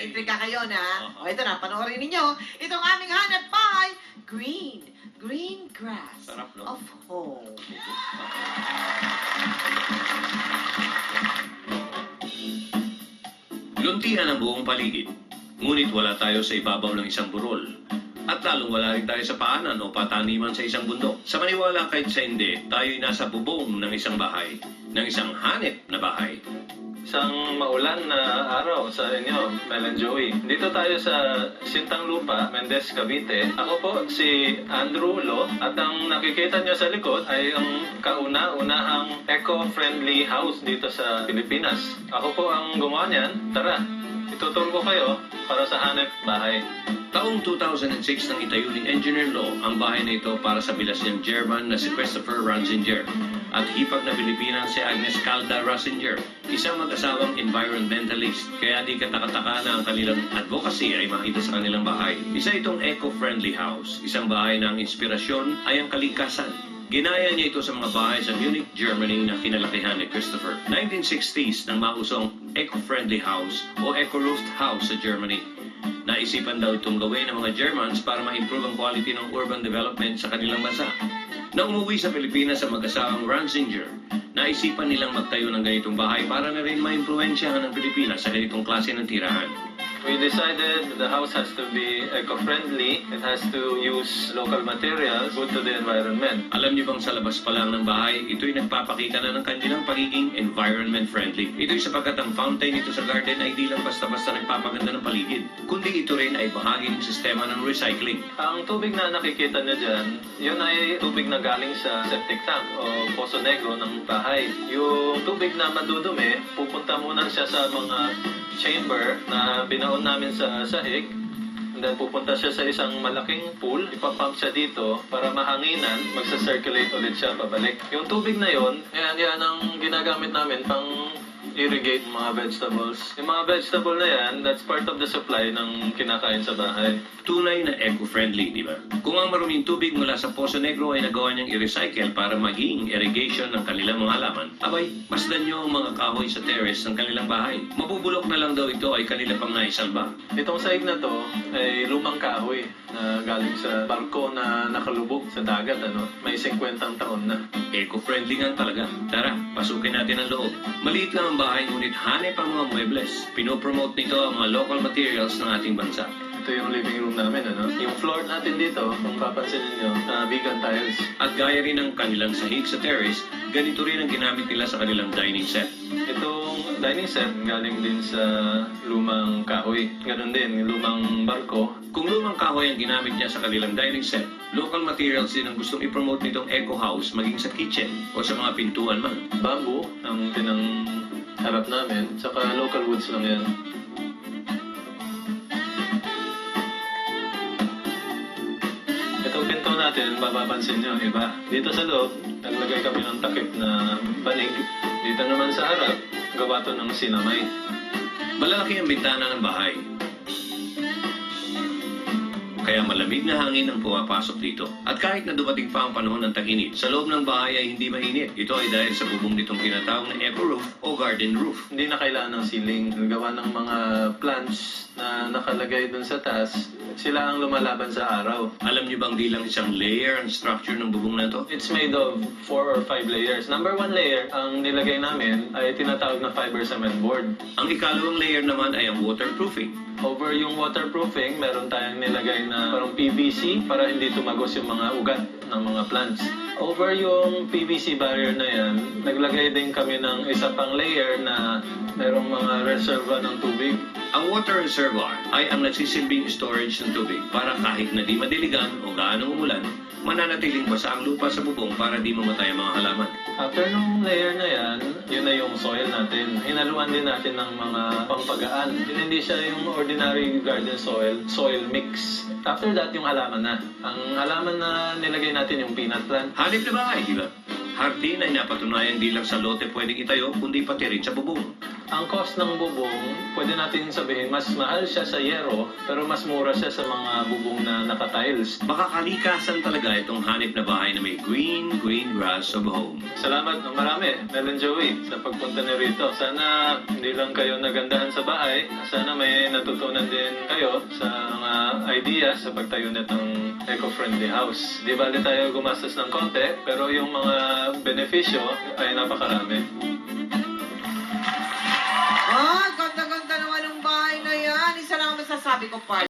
Intriga kayo na. Oo. O ito na, panoorin ninyo. Itong aming hanap ay green grass Sarap, no? of home. Luntian ang buong paligid, ngunit wala tayo sa ibabaw ng isang burol. At lalong wala rin tayo sa paanan o pataniman sa isang bundok. Sa maniwala kahit sa hindi, tayo'y nasa bubong ng isang bahay, ng isang hanep na bahay. Isang maulan na araw sa inyo, Mel and Joey. Dito tayo sa Sintang Lupa, Mendez, Cavite. Ako po si Andrew Lo at ang nakikita nyo sa likod ay ang kauna-unahang eco-friendly house dito sa Pilipinas. Ako po ang gumawa niyan. Tara, ituturo ko kayo para sa hanep bahay. Taong 2006 nang itayo ni Engineer Lo ang bahay na ito para sa bilas niyang German na si Christopher Ranzinger at hipag na Pilipina si Agnes Calda Ranzinger, isang mag-asawang environmentalist. Kaya di katakataka na ang kanilang advocacy ay makita sa kanilang bahay. Isa itong eco-friendly house, isang bahay na ang inspirasyon ay ang kalikasan. Ginaya niya ito sa mga bahay sa Munich, Germany na kinalakihan ni Christopher. 1960s nang mausong eco-friendly house o eco-roofed house sa Germany. Naisipan daw itong gawin ng mga Germans para ma-improve ang quality ng urban development sa kanilang bansa. Nang umuwi sa Pilipinas sa mag-asawang Ranzinger, naisipan nilang magtayo ng ganitong bahay para na rin ma-impluensyahan ng Pilipinas sa ganitong klase ng tirahan. We decided the house has to be eco-friendly. It has to use local materials, good to the environment. Alam niyo bang sa labas pa lang ng bahay, ito'y nagpapakita na ng kanilang pagiging environment friendly. Ito'y sapagkat ang fountain nito sa garden ay di lang basta-basta nagpapaganda ng paligid, kundi ito rin ay bahagi ng sistema ng recycling. Ang tubig na nakikita nyo dyan, yun ay tubig na galing sa septic tank o poso negro ng bahay. Yung tubig na madudumi, pupunta muna siya sa mga chamber na binaon namin sa sahig. And then pupunta siya sa isang malaking pool, ipapump siya dito para mahanginan, magsa-circulate ulit siya pabalik. Yung tubig na yon, yan ang ginagamit namin pang irrigate mga vegetables. Yung mga vegetable na yan, that's part of the supply ng kinakain sa bahay. Tunay na eco-friendly, di ba? Kung ang maruming tubig mula sa Poso Negro ay nagawa niyang i-recycle para maging irrigation ng kanilang mga halaman, abay, masdan niyo ang mga kahoy sa terrace ng kanilang bahay. Mabubulok na lang daw ito ay kanila pang naisalba. Itong sahig na to ay lumang kahoy na galing sa barko na nakalubog sa dagat. May 50 taon na. Eco-friendly nga talaga. Tara, pasukin natin ang loob. Maliit lang ang bahay ngunit hanep ang mga muebles. Pinopromote nito ang mga local materials ng ating bansa. Ito yung living room namin. Yung floor natin dito, kung papansin niyo, vegan tiles. At gaya rin ng kanilang sahig sa terrace, ganito rin ang ginamit nila sa kanilang dining set. Itong dining set galing din sa lumang kahoy. Ganon din, yung lumang barko. Kung lumang kahoy ang ginamit niya sa kanilang dining set, local materials din ang gustong i-promote nitong eco house maging sa kitchen o sa mga pintuan man. Bamboo ang pinangharap namin, tsaka local woods lang yan. Itong pinto natin, mapapansin nyo, iba. Dito sa loob, naglagay kami ng takip na banig. Dito naman sa harap, gawa to ng sinamay. Malalaki ang bintana ng bahay. Kaya malamig na hangin ang pumapasok dito. At kahit na dumating pa ang panahon ng tag-init, sa loob ng bahay ay hindi mainit. Ito ay dahil sa bubong nitong tinatawag na eco-roof o garden roof. Hindi na kailangan ng ceiling. Gawa ng mga plants na nakalagay dun sa taas, sila ang lumalaban sa araw. Alam niyo bang di lang isang layer ang structure ng bubong na ito? It's made of 4 or 5 layers. Number 1 layer, ang nilagay namin ay tinatawag na fiber cement board. Ang ikalawang layer naman ay ang waterproofing. Over yung waterproofing, meron tayong nilagay na parang PVC para hindi tumagos yung mga ugat ng mga plants. Over yung PVC barrier na yan, naglagay din kami ng isa pang layer na merong mga reserva ng tubig. Ang water reservoir ay ang nagsisilbing storage ng tubig para kahit na di madiligan o gaano umulan, mananatiling basa ang lupa sa bubong para di mamatay ang mga halaman. After nung layer na yan, yun na yung soil natin. Hinaluan din natin ng mga pampagaan. Hindi siya yung ordinary garden soil, soil mix. After that, yung halaman na. Ang halaman na nilagay natin yung peanut plant. Hanip na bahay, di ba? Hardin ay napatunayan di lang sa lote pwedeng itayo, kundi pati rin sa bubong. Ang cost ng bubong, pwede natin sabihin, mas mahal siya sa yero, pero mas mura siya sa mga bubong na naka-tiles. Baka kalikasan talaga itong hanip na bahay na may green grass of home. Salamat ng marami, Mel and Joey, sa pagpunta niyo rito. Sana hindi lang kayo nagandahan sa bahay. Sana may natutunan din kayo sa mga ideas sa pagtayo nitong eco-friendly house. Di bali tayo gumastos ng konti, pero yung mga benepisyo ay napakarami. Ah, ganda-ganda naman ng bahay na yan. Isa lang ang masasabi ko, partner.